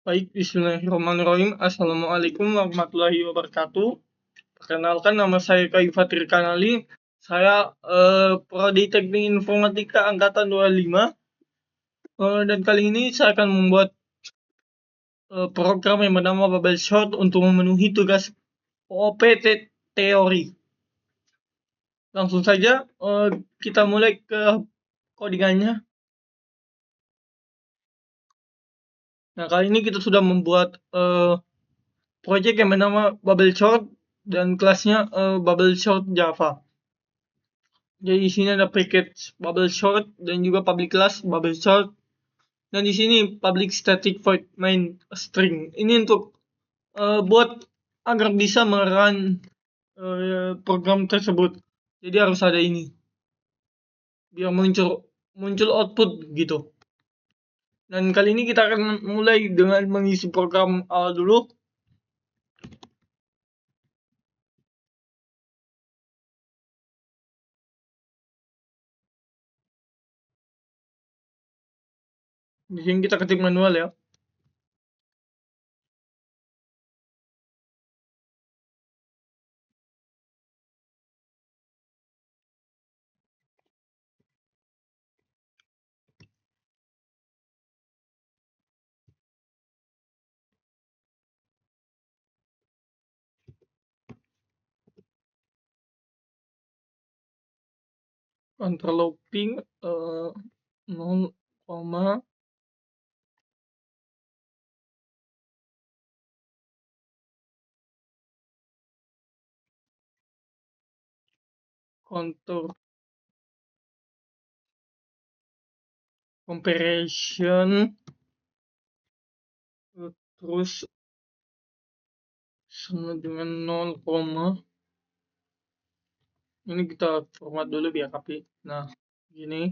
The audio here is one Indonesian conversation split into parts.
Baik, bismillahirrahmanirrahim. Assalamualaikum warahmatullahi wabarakatuh. Perkenalkan, nama saya Kayuf Fatir Kanali. Saya Prodi Teknik Informatika Angkatan 25. Dan kali ini saya akan membuat program yang bernama Bubble Short untuk memenuhi tugas OOP teori. Langsung saja kita mulai ke codingannya. Nah, kali ini kita sudah membuat project yang bernama Bubble Short dan kelasnya Bubble Short Java. Jadi di sini ada package Bubble Short dan juga public class Bubble Short. Dan di sini public static void main string. Ini untuk buat agar bisa merun program tersebut. Jadi harus ada ini biar muncul output gitu. Dan kali ini kita akan mulai dengan mengisi program awal dulu. Di sini kita ketik manual ya. Control looping 0, contour comparison terus sama dengan 0, ini kita format dulu biar rapi. Nah, gini.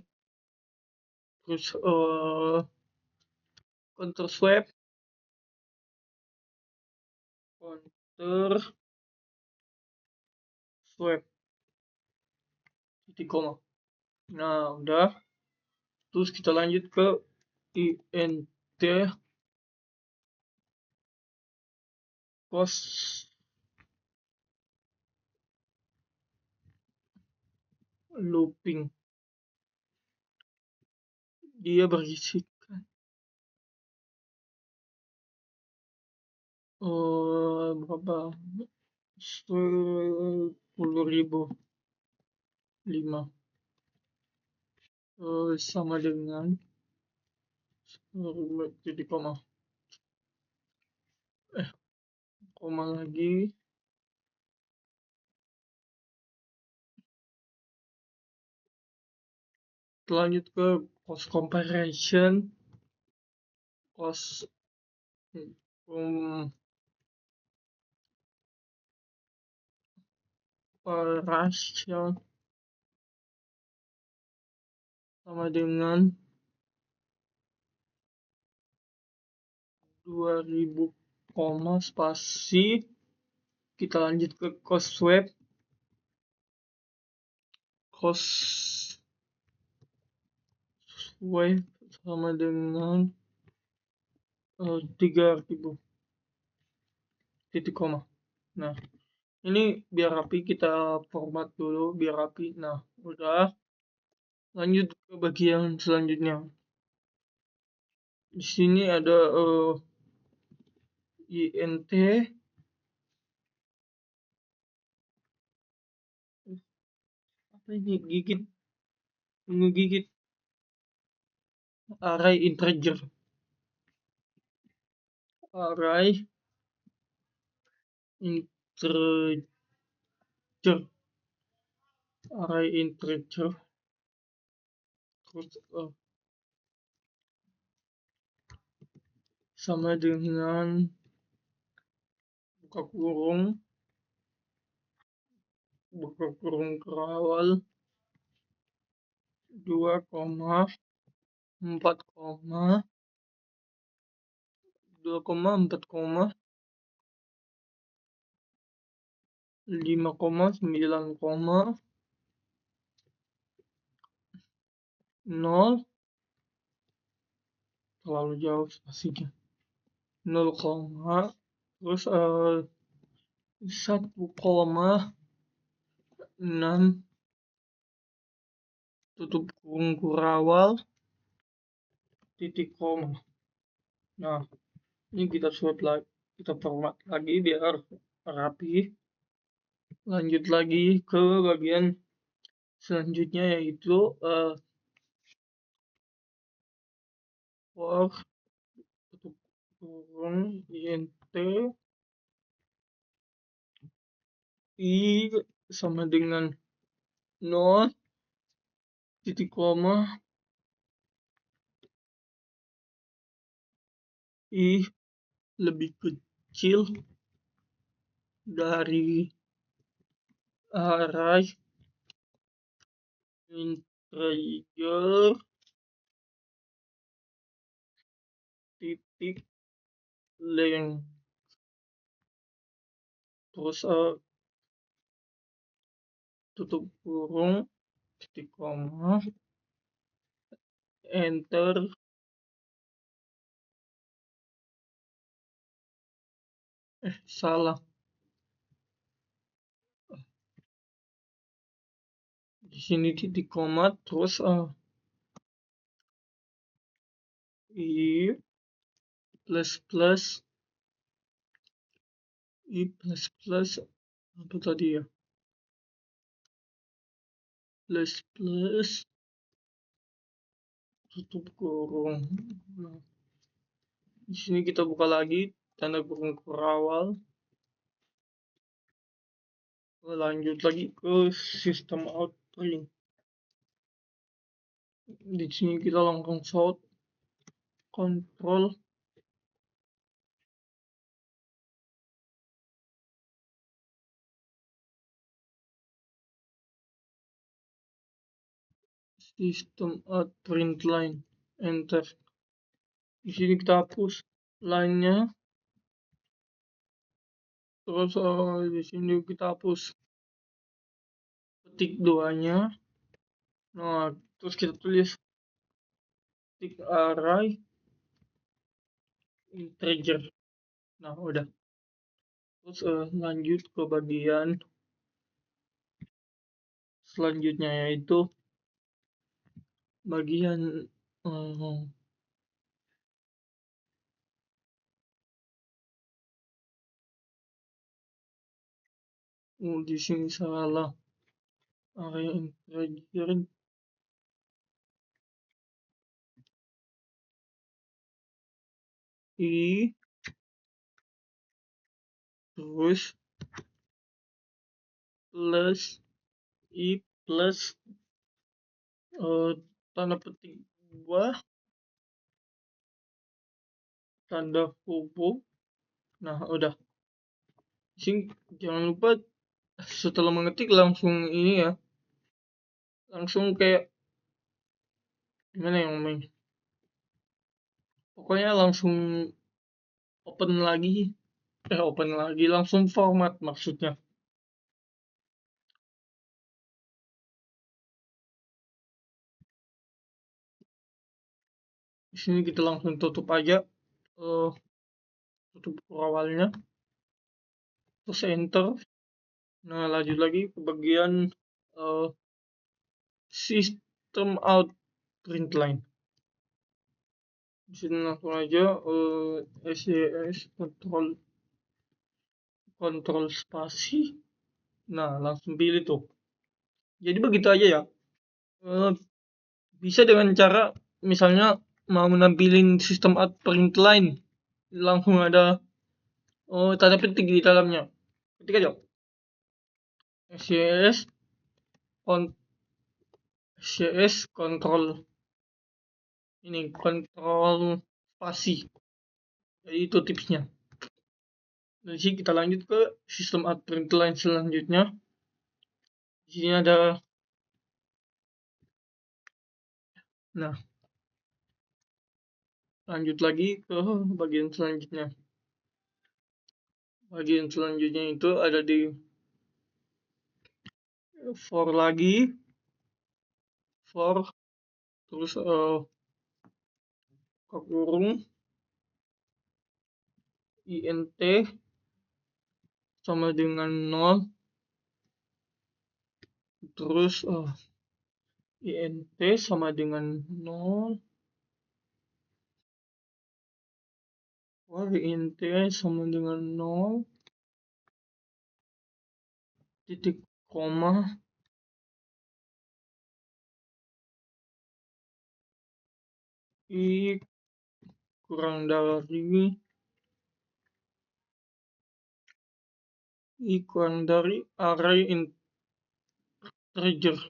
Terus contour swap, titik koma. Nah, udah. Terus kita lanjut ke int cost looping. Dia berisikan berapa? 10.005 sama dengan titik koma. Koma lagi. Lanjut ke cost comparison, cost comparison sama dengan 2000 koma spasi. Kita lanjut ke cost swap, sama dengan 3000 titik koma. Nah, ini biar rapi, kita format dulu biar rapi. Nah, udah. Lanjut ke bagian selanjutnya. Di sini ada int apa ini, ngegigit array integer, array integer terus sama dengan buka kurung kerawal 2, 4, 2, 4, 5, 9, 0, terlalu jauh spasinya. 0, terus 1,6 tutup kurung kurawal titik koma. Nah, ini kita format lagi biar rapi. Lanjut lagi ke bagian selanjutnya, yaitu for tutup kurung int i sama dengan 0 titik koma i lebih kecil dari array integer titik length, terus tutup kurung titik koma enter. Salah, di sini titik koma terus i plus apa tadi ya, plus tutup kurung. Nah, di sini kita buka lagi tanda kurung kurawal. Lanjut lagi ke sistem out print. Di sini kita langsung sort control system out print line, enter. Di sini kita hapus line-nya, terus di sini kita hapus petik 2-nya. Nah, terus kita tulis titik array integer. Nah, udah. Terus lanjut ke bagian selanjutnya, yaitu bagian di sini salah, array integer i terus plus i plus tanda petik 2 tanda hubung. Nah, udah. Sing jangan lupa setelah mengetik langsung ini ya, langsung kayak gimana yang main, pokoknya langsung open lagi langsung format maksudnya. Di sini kita langsung tutup aja tutup awalnya, terus enter. Nah, lanjut lagi ke bagian system out print line. Di sini langsung aja SCS kontrol spasi. Nah, langsung pilih tuh. Jadi begitu aja ya. Bisa dengan cara misalnya mau nampilin sistem out print line, langsung ada tanda petik di dalamnya. Ketik aja SCS kontrol ini, kontrol spasi. Jadi itu tipsnya. Dari sini kita lanjut ke sistem out print line selanjutnya. Di sini ada, nah, lanjut lagi ke bagian selanjutnya. Bagian selanjutnya itu ada di for lagi, for terus kurung int sama dengan 0, terus int sama dengan 0, int sama dengan 0, titik koma, i kurang dari array integer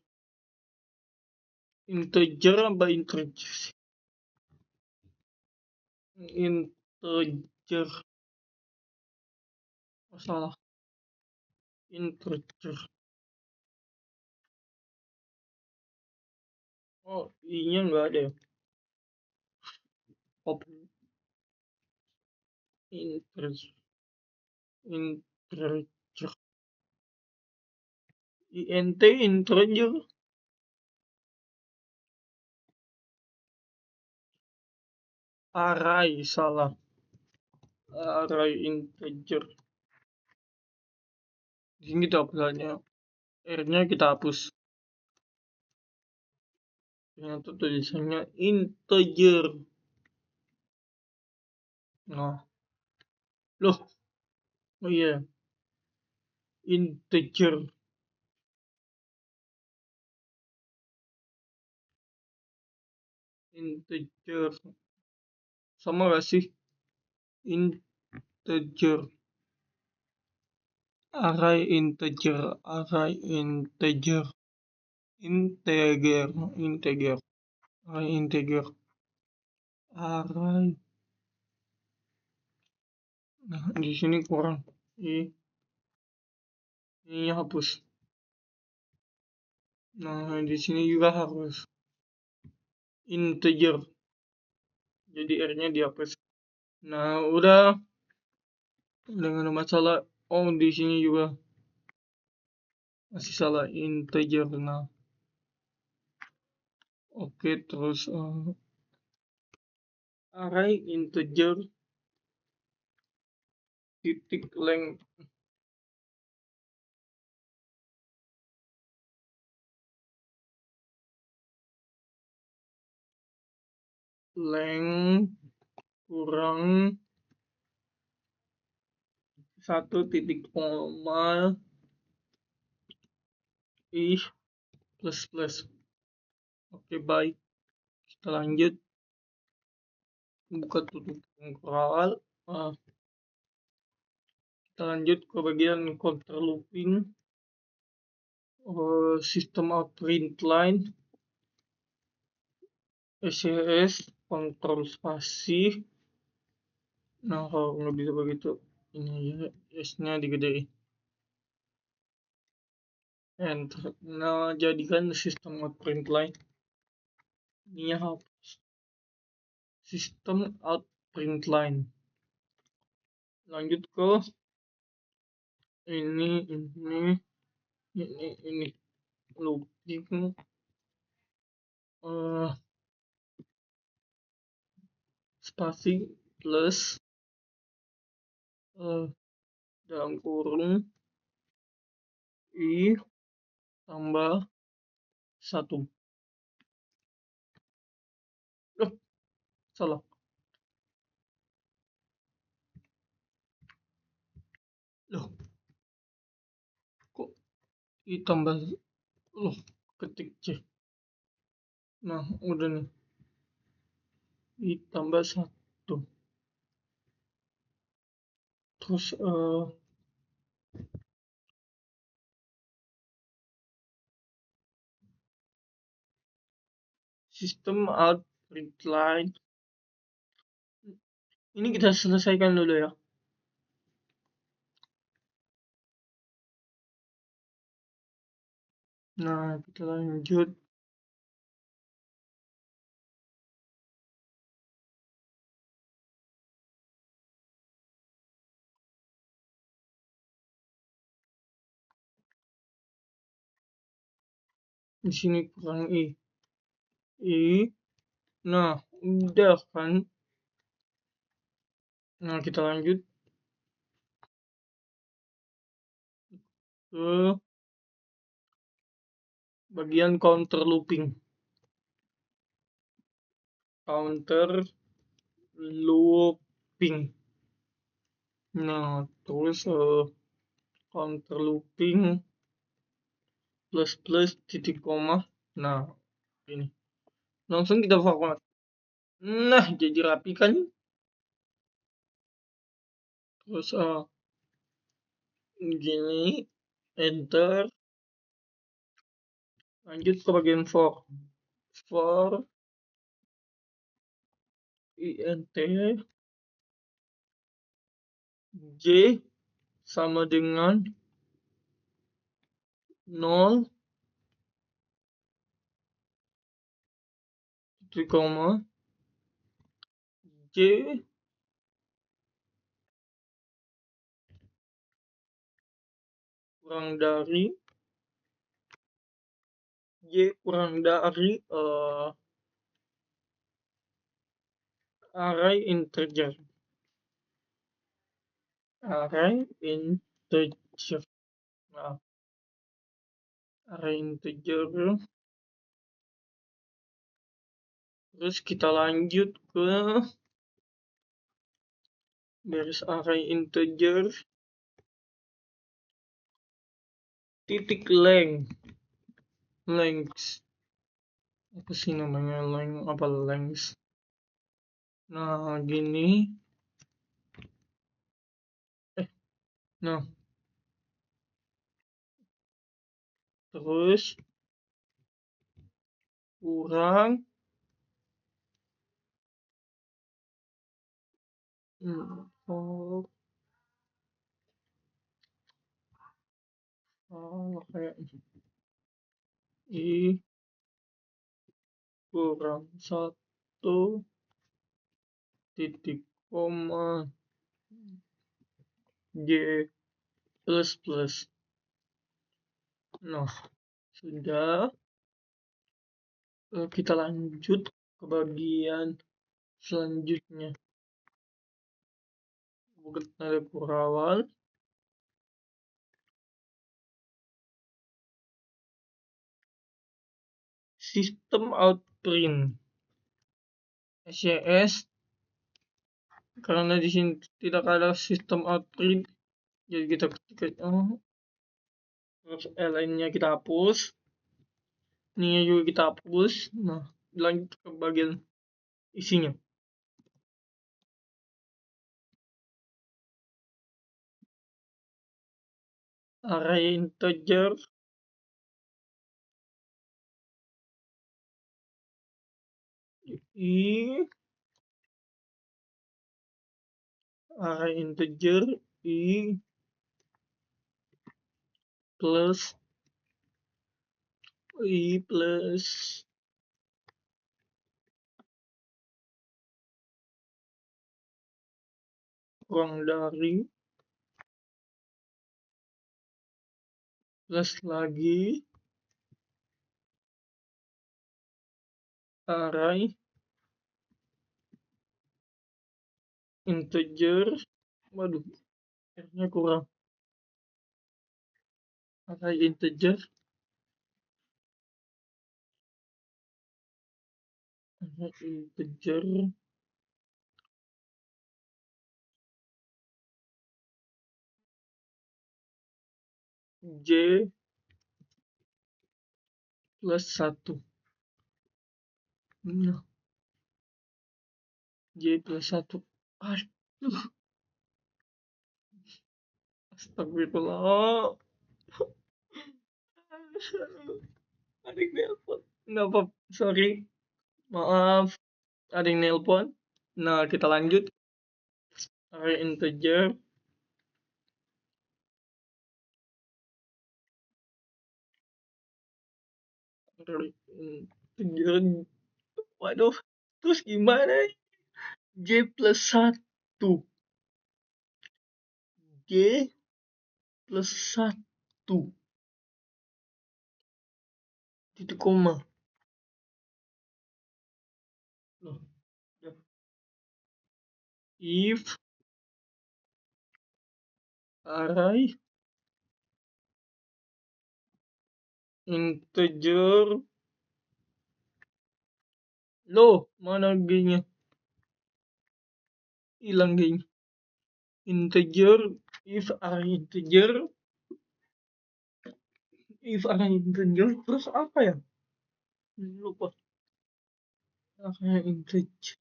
apa integer integer salah, integer. Oh, i-nya nggak ada ya. Open integer int integer array salah, array integer. Di sini kita hapus r-nya kita hapus. Ternyata tulisannya integer. Nah, loh, oh iya, integer. Integer sama gak sih? Integer array integer array integer integer integer array integer array. Nah, di sini kurang ini hapus. Nah, di sini juga harus integer, jadi r-nya dihapus. Nah, udah nggak ada masalah. Oh, di sini juga masih salah integer. Nah, oke, terus array integer titik length kurang 1,0 i plus plus. Oke, baik, kita lanjut, buka tutup pengkoral. Kita lanjut ke bagian counter looping, system out print line, SCS, kontrol spasi. Nah, kalau nggak bisa begitu, ini aja S-nya digedein. Enter. Nah, jadikan system out print line. Ini hapus. System out print line. Lanjut ke ini looping spasi plus dalam kurung i tambah 1. Loh, salah. Loh, kok i tambah, loh, ketik C. Nah, udah nih, i tambah 1. Terus system out print line ini kita selesaikan dulu ya. Nah, kita lanjut. Di sini kurang i. Nah, udah kan. Nah, kita lanjut. ke bagian counter looping. Counter looping. Nah, terus counter looping plus plus titik koma. Nah, ini. Langsung kita format. Nah, jadi rapi kan? Terus gini, enter, lanjut ke bagian for. For int j sama dengan 0 titik koma j kurang dari array integer. Array integer. Nah, array integer. Terus kita lanjut ke baris array integer titik length apa sih namanya, length apa length. Nah, gini. Nah, terus kurang kayak i kurang 1 titik koma j plus plus. Nah, sudah. Kita lanjut ke bagian selanjutnya. Bukan ada kurawal. Sistem out print SCS, karena di sini tidak ada sistem out print, jadi kita ketik terus lainnya kita hapus, ininya juga kita hapus. Nah, lanjut ke bagian isinya. Array integer i array integer i plus kurang dari plus lagi array integer, waduh, R-nya kurang. Array integer j plus 1. Nah, j plus 1. Aduh, astagfirullah. Ada yang nelpon. Nggak apa, sorry. Maaf, ada yang nelpon. Nah, kita lanjut. Array integer. Array integer. Waduh, terus gimana? J plus 1. J plus 1. Titik koma. Loh, if array integer. Loh, mana G-nya? Hilang G-nya. Integer, if array integer, terus apa ya? Lupa. Array integer,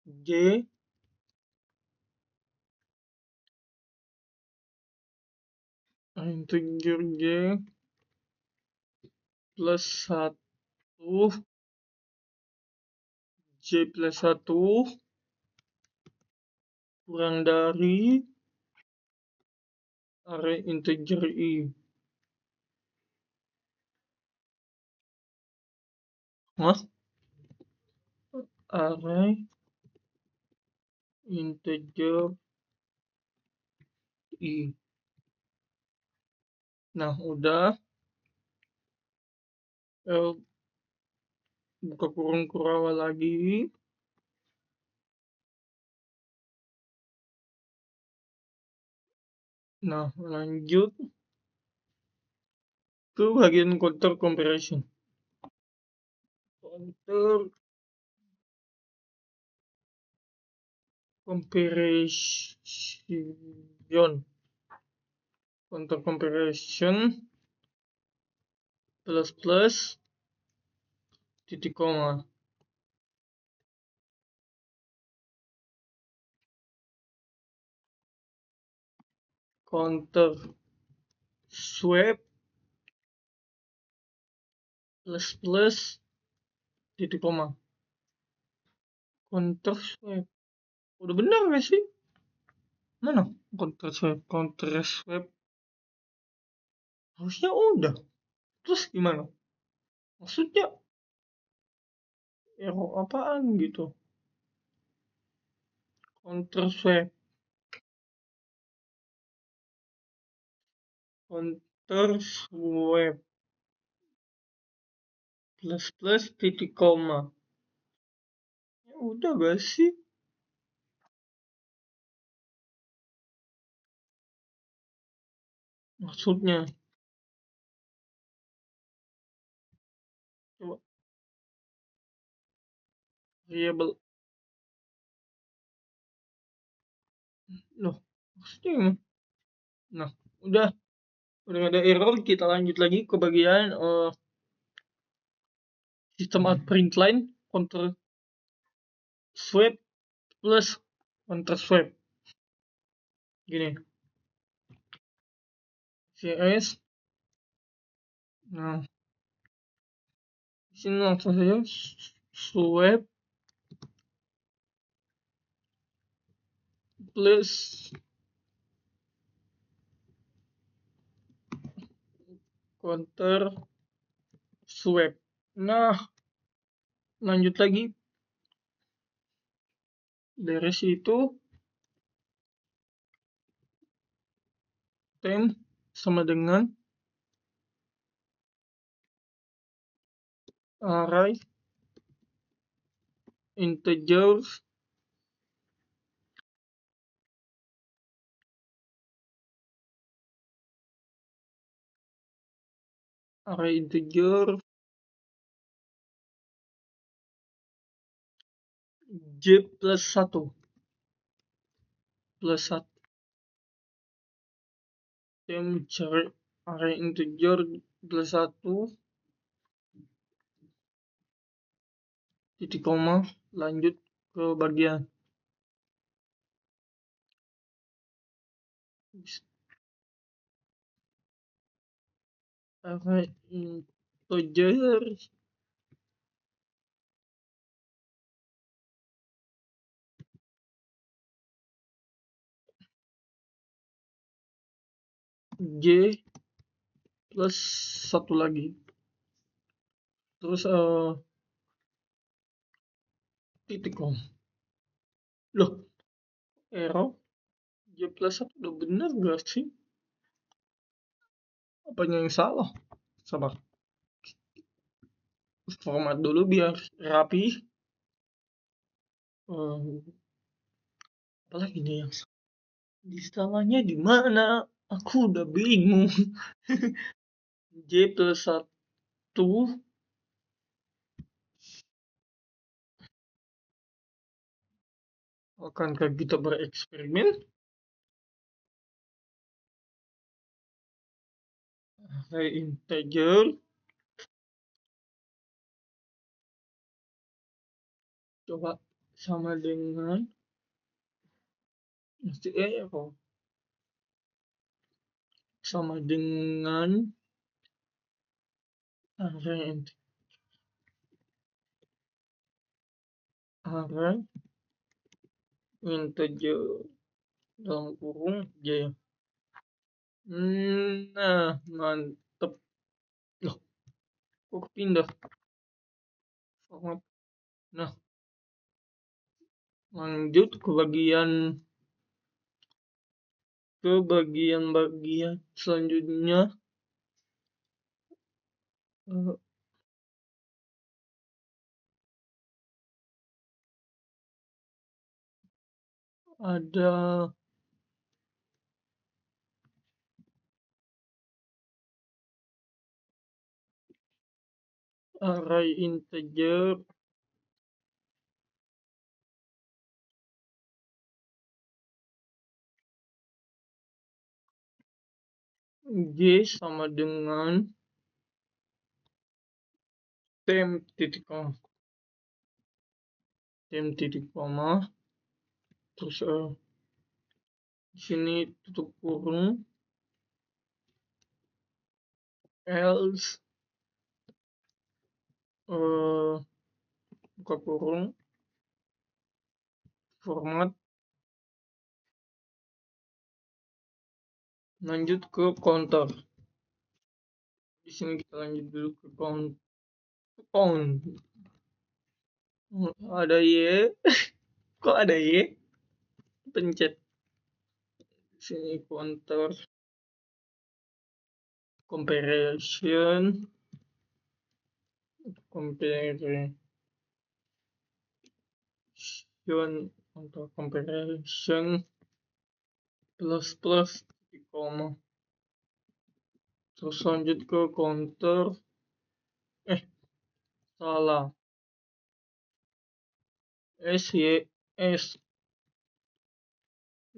J integer J plus 1, J plus 1 kurang dari array integer I. Hah? Array integer I. Nah, udah. Buka kurung kurawa lagi. Nah, lanjut ke bagian counter comparison. Counter comparison plus titik koma. Counter swap plus titik koma. Counter swap. Udah benar gak sih? Mana counter swap? Counter swap harusnya udah. Terus gimana? Maksudnya error apaan gitu? Counter swap plus titik koma. Ya udah gak sih? Maksudnya coba variable. Loh, maksudnya gimana? Nah, udah gak ada error, kita lanjut lagi ke bagian sistem out print line counter swap plus counter swap. Gini. CS. Nah, sini langsung saja swap plus counter swap. Nah, lanjut lagi dari situ temp sama dengan array integer J plus 1 temp cari array integer plus 1 titik koma, lanjut ke bagian array integer J plus 1 lagi, terus titik koma. Loh, error J plus 1 udah bener gak sih? Apanya yang salah? Sabar, format dulu biar rapi. eh, apalagi nih yang di salahnya di mana? Aku udah bingung. J plus satu, akankah kita bereksperimen? Array integer coba sama dengan mesti kok sama dengan array array integer dalam kurung J. Nah, mantep. Loh, kok pindah format? Nah, lanjut ke bagian selanjutnya. Eh, ada array integer J sama dengan tem titik koma terus di sini tutup kurung else buka kurung format lanjut ke counter. Di sini kita lanjut dulu ke count. Ada y, kok ada y? Pencet sini counter comparison untuk comparison plus titik koma terus lanjut ke counter salah s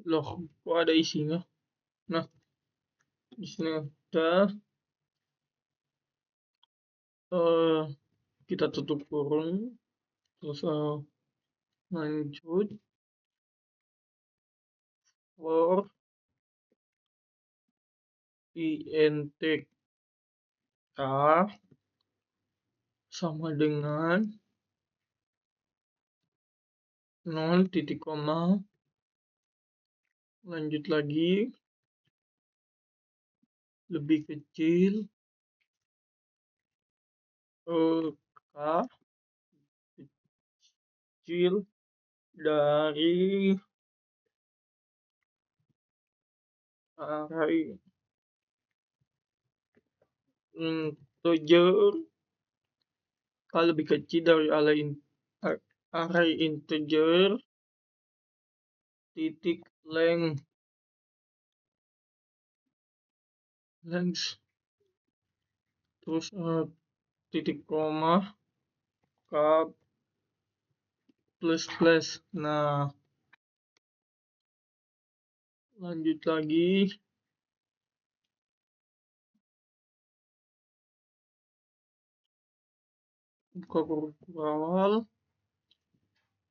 loh kok ada isinya. Nah, di sini udah kita tutup kurung terus lanjut for intk sama dengan 0 titik koma lanjut lagi lebih kecil k kecil dari array integer k lebih kecil dari array integer titik length terus titik koma k plus. Nah, lanjut lagi buka kurung awal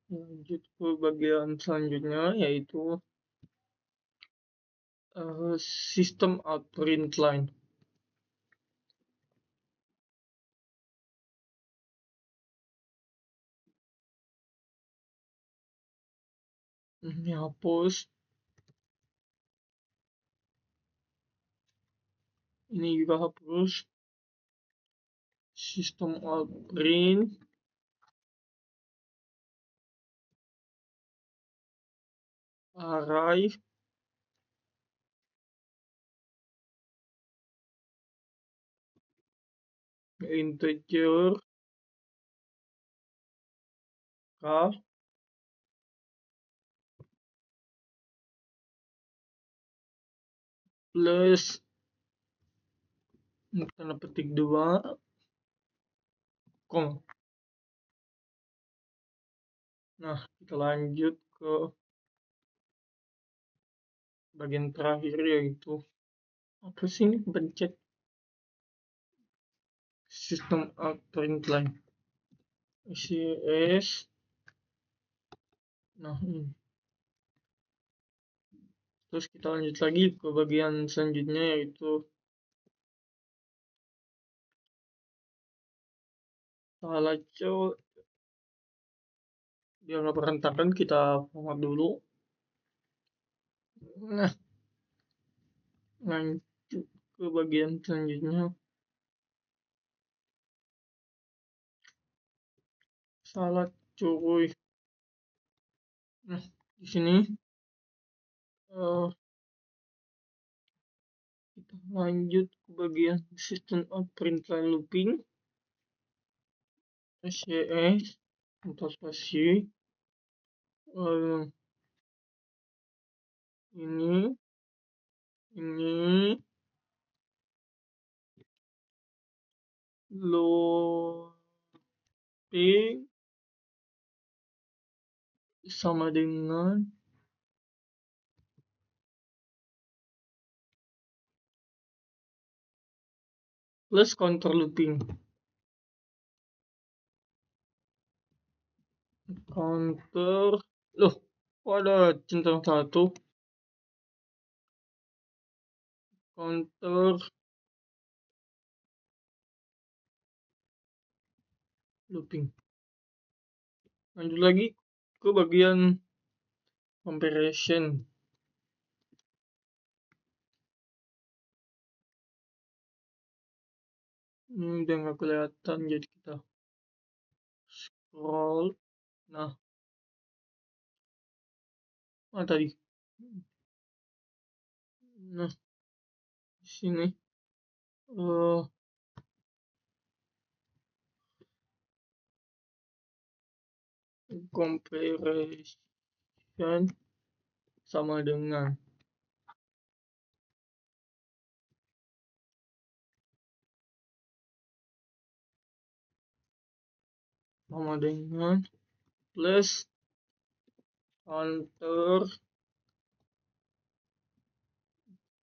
lanjut ke bagian selanjutnya yaitu system out print line. Ini hapus, ini juga hapus. System out print array integer k plus tanda petik 2 kong. Nah, kita lanjut ke bagian terakhir, yaitu apa sih ini, pencet system out print line ICS. Nah, ini. Terus kita lanjut lagi ke bagian selanjutnya, yaitu salah cowok. Biar nggak berantakan, kita format dulu. Nah, lanjut ke bagian selanjutnya. Salah cuy. Nah, di sini kita lanjut ke bagian system out print line looping SCS untuk spasi. Ini looping sama dengan plus counter looping. Counter, loh, kok ada centang satu? Counter looping. Lanjut lagi ke bagian comparison. Ini udah nggak kelihatan, jadi kita scroll. Nah, tadi. Nah, di sini comparison sama dengan plus counter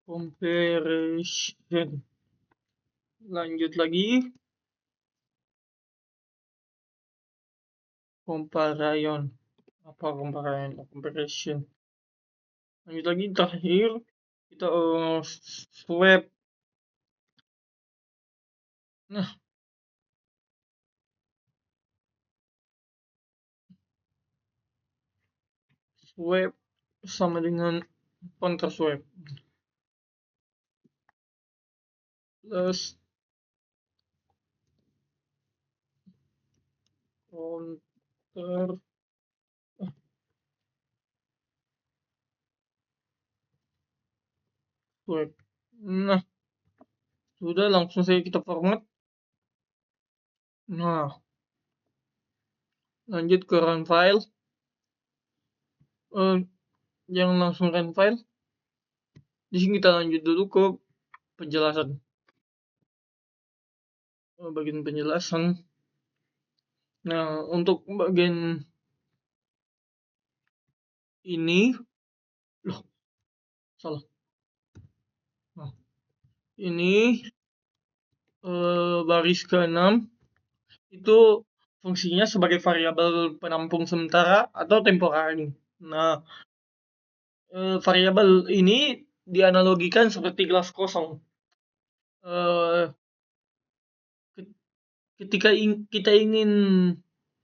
comparison. Lanjut lagi comparison. Apa comparison? Lanjut lagi terakhir kita swap. Nah, swap sama dengan counter swap plus counter swap. Nah, sudah, langsung saja kita format. Nah, lanjut ke run file. Jangan langsung run file. Di sini kita lanjut dulu ke penjelasan. Bagian penjelasan. Nah, untuk bagian ini, loh, salah. Nah, ini baris ke-6 itu fungsinya sebagai variabel penampung sementara atau temporary. Nah, variabel ini dianalogikan seperti gelas kosong. Ketika kita ingin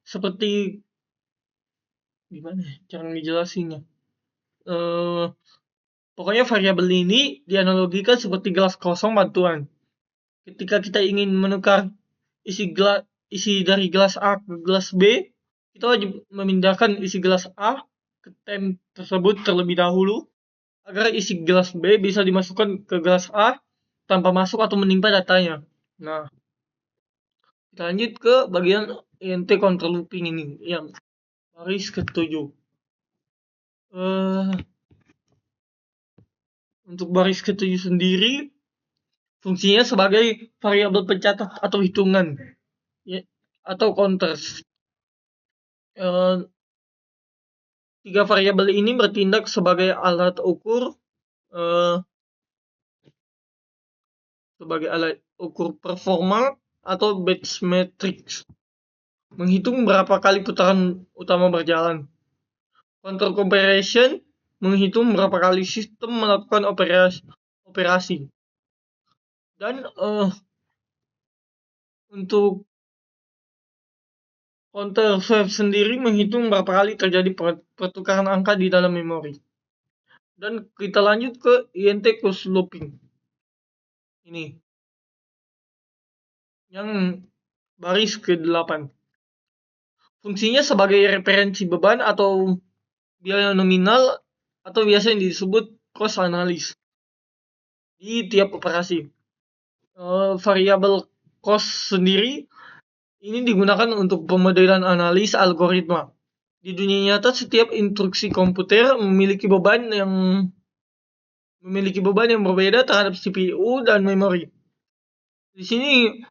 seperti gimana cara ngejelasinnya? Pokoknya variabel ini dianalogikan seperti gelas kosong bantuan. Ketika kita ingin menukar isi dari gelas A ke gelas B, kita wajib memindahkan isi gelas A ke tem tersebut terlebih dahulu agar isi gelas B bisa dimasukkan ke gelas A tanpa masuk atau menimpa datanya. Nah, kita lanjut ke bagian INT counter looping ini yang baris ke-7. Untuk baris ketujuh sendiri fungsinya sebagai variabel pencatat atau hitungan, ya, atau counters. Tiga variabel ini bertindak sebagai alat ukur performa atau batch matrix, menghitung berapa kali putaran utama berjalan. Counter comparison menghitung berapa kali sistem melakukan operasi. Dan untuk counter swap sendiri menghitung berapa kali terjadi pertukaran angka di dalam memori. Dan kita lanjut ke INT closed looping. Ini yang baris ke-8. Fungsinya sebagai referensi beban atau biaya nominal atau biasa yang disebut cost analysis di tiap operasi. Variabel cost sendiri ini digunakan untuk pemodelan analis algoritma. Di dunia nyata setiap instruksi komputer memiliki beban yang berbeda terhadap CPU dan memori. Di sini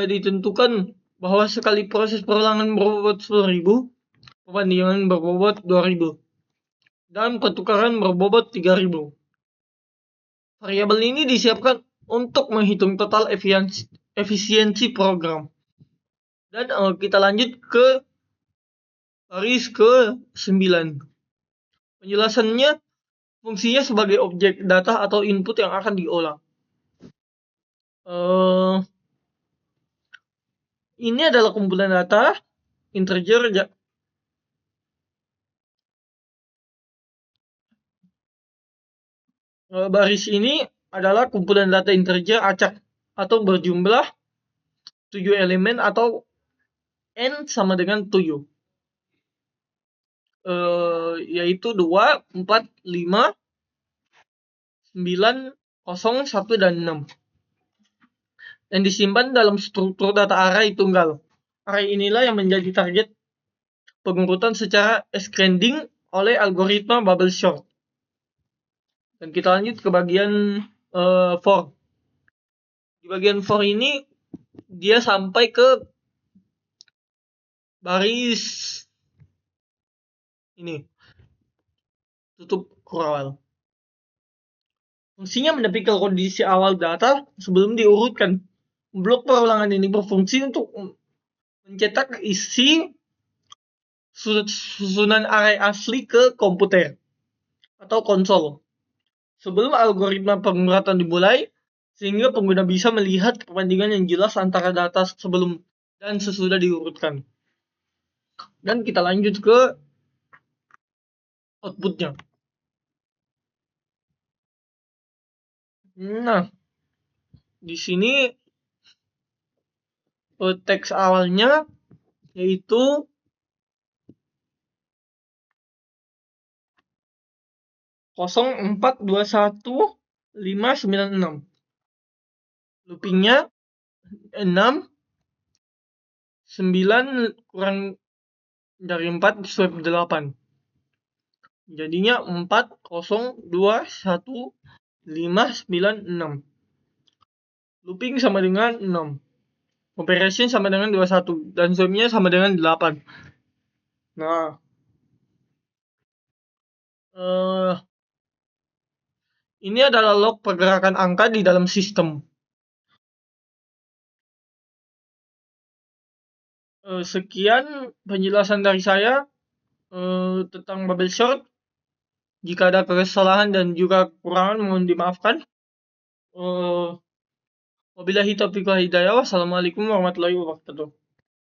ditentukan bahwa sekali proses perulangan berbobot 10.000, perbandingan berbobot 2.000, dan pertukaran berbobot 3.000. Variabel ini disiapkan untuk menghitung total efisiensi program. Dan kita lanjut ke baris ke-9. Penjelasannya, fungsinya sebagai objek data atau input yang akan diolah. Ini adalah kumpulan data integer. Baris ini adalah kumpulan data integer acak atau berjumlah 7 elemen atau n sama dengan 7. Yaitu 2, 4, 5, 9, 0, 1, dan 6. Dan disimpan dalam struktur data array tunggal. Array inilah yang menjadi target pengurutan secara ascending oleh algoritma bubble sort. Dan kita lanjut ke bagian for. Di bagian for ini dia sampai ke baris ini, tutup kurang. Fungsinya mendapatkan kondisi awal data sebelum diurutkan. Blok perulangan ini berfungsi untuk mencetak isi susunan array asli ke komputer atau konsol sebelum algoritma penguratan dimulai, sehingga pengguna bisa melihat perbandingan yang jelas antara data sebelum dan sesudah diurutkan. Dan kita lanjut ke outputnya. Nah, di sini teks awalnya yaitu kosong 4 2 1 5 9 6. Loopingnya 6 9 kurang dari 4 swap 8. Jadinya 4 0 2 1 5 9 6. Looping sama dengan 6. Operation sama dengan 21 dan swapnya sama dengan 8. Nah, ini adalah log pergerakan angka di dalam sistem. Sekian penjelasan dari saya tentang bubble sort. Jika ada kesalahan dan juga kekurangan mohon dimaafkan. Wabillahi taufiq wal hidayah. Wassalamualaikum warahmatullahi wabarakatuh.